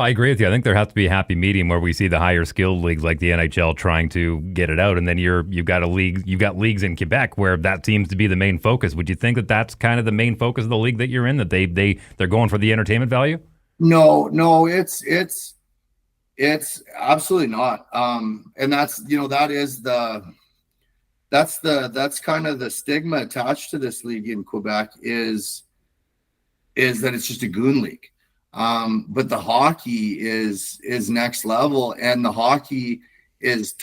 I agree with you. I think there has to be a happy medium where we see the higher skilled leagues like the NHL trying to get it out, and then you've got leagues in Quebec where that seems to be the main focus. Would you think that that's kind of the main focus of the league that you're in? That they're going for the entertainment value? No, it's absolutely not. And that's that is that's kind of the stigma attached to this league in Quebec is that it's just a goon league. But the hockey is next level, and the hockey is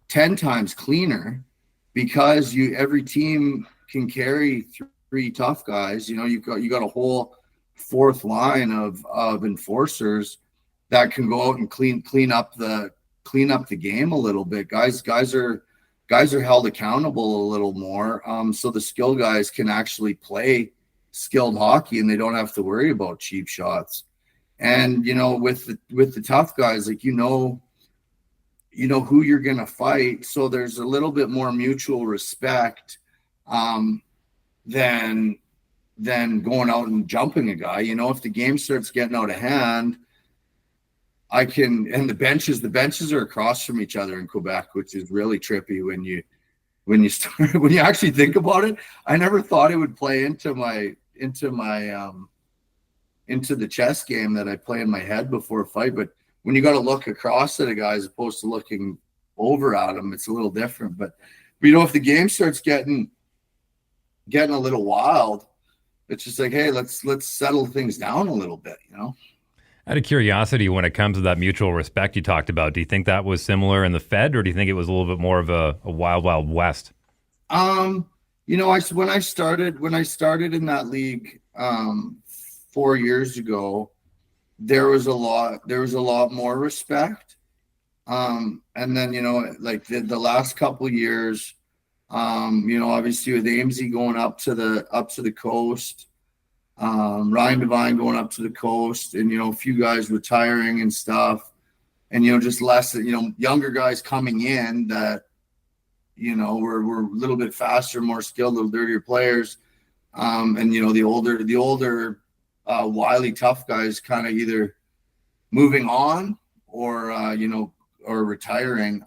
10 times cleaner because every team can carry three tough guys. You got a whole fourth line of enforcers that can go out and clean up the game a little bit. Guys are held accountable a little more. So the skill guys can actually play skilled hockey and they don't have to worry about cheap shots. And with the tough guys, like who you're gonna fight. So there's a little bit more mutual respect than going out and jumping a guy. If the game starts getting out of hand, and the benches are across from each other in Quebec, which is really trippy when you actually think about it. I never thought it would play into the chess game that I play in my head before a fight. But when you got to look across at a guy as opposed to looking over at him, it's a little different. But if the game starts getting a little wild, it's just like, hey, let's settle things down a little bit. Out of curiosity, when it comes to that mutual respect you talked about, do you think that was similar in the Fed, or do you think it was a little bit more of a wild, wild west? When I started in that league 4 years ago, there was a lot more respect. And then like the last couple of years, obviously with Amesy going up to the coast, Ryan Devine going up to the coast, and a few guys retiring and stuff, and just less younger guys coming in that we're a little bit faster, more skilled, a little dirtier players, and the older wily tough guys kind of either moving on or or retiring.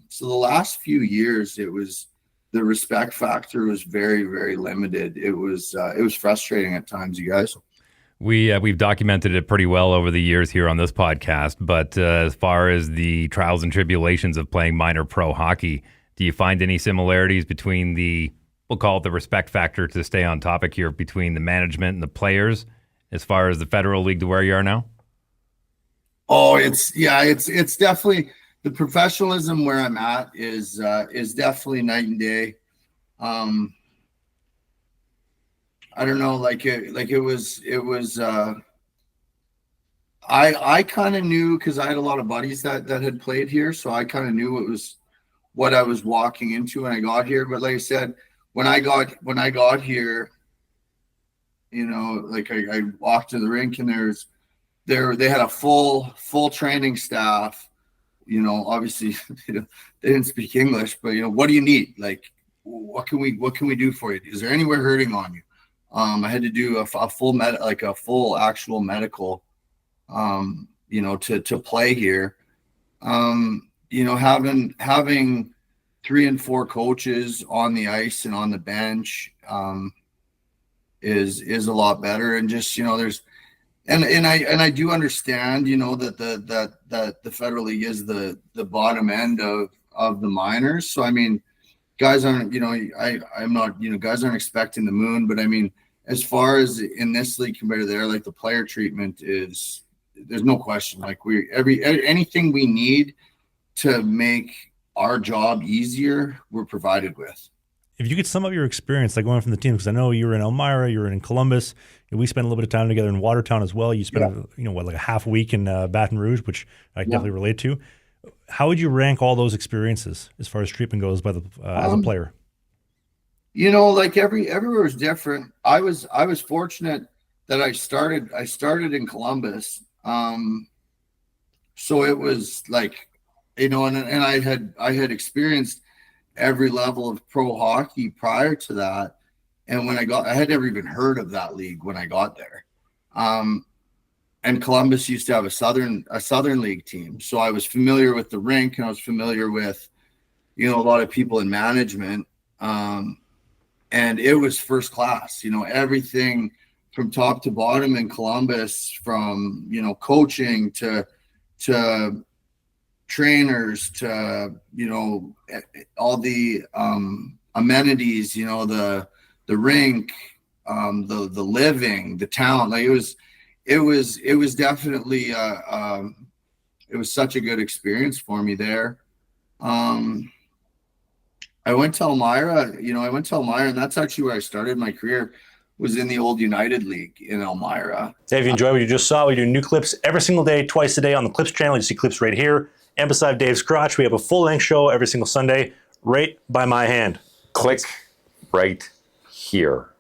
So the last few years, the respect factor was very, very limited. It was frustrating at times, you guys. We've documented it pretty well over the years here on this podcast. But as far as the trials and tribulations of playing minor pro hockey, do you find any similarities between we'll call it the respect factor to stay on topic here, between the management and the players, as far as the federal league to where you are now? Oh, it's definitely the professionalism where I'm at is definitely night and day. I don't know, it was I kind of knew, because I had a lot of buddies that had played here, so I kind of knew it was what I was walking into when I got here. But like I said, when I got here, I walked to the rink and they had a full training staff. Obviously they didn't speak English, but what do you need? Like, what can we do for you? Is there anywhere hurting on you? I had to do a full actual medical, to play here. Having 3 and 4 coaches on the ice and on the bench is a lot better. And just there's and I do understand that the federal league is the bottom end of the minors. So I mean, guys aren't I'm not guys aren't expecting the moon, but I mean, as far as in this league compared to there, like the player treatment there's no question. Like anything we need to make our job easier, we're provided with. If you could sum up your experience, like going from the team, because I know you were in Elmira, you were in Columbus, and we spent a little bit of time together in Watertown as well. You spent, like a half week in Baton Rouge, which I can definitely relate to. How would you rank all those experiences as far as treatment goes by as a player? Like everywhere is different. I was fortunate that I started in Columbus. So it was like, and I had experienced every level of pro hockey prior to that. And when I had never even heard of that league when I got there. And and Columbus used to have a Southern League team. So I was familiar with the rink, and I was familiar with, a lot of people in management. And it was first class, everything from top to bottom in Columbus, from, coaching to trainers to, all the amenities, the rink, the living, the town. Like it was definitely it was such a good experience for me there. I went to Elmira, and that's actually where I started my career, was in the old United League in Elmira. Hey, if you enjoyed what you just saw, we do new clips every single day, twice a day on the Clips channel. You see clips right here. And beside Dave's crotch, we have a full-length show every single Sunday, right by my hand. Click right here.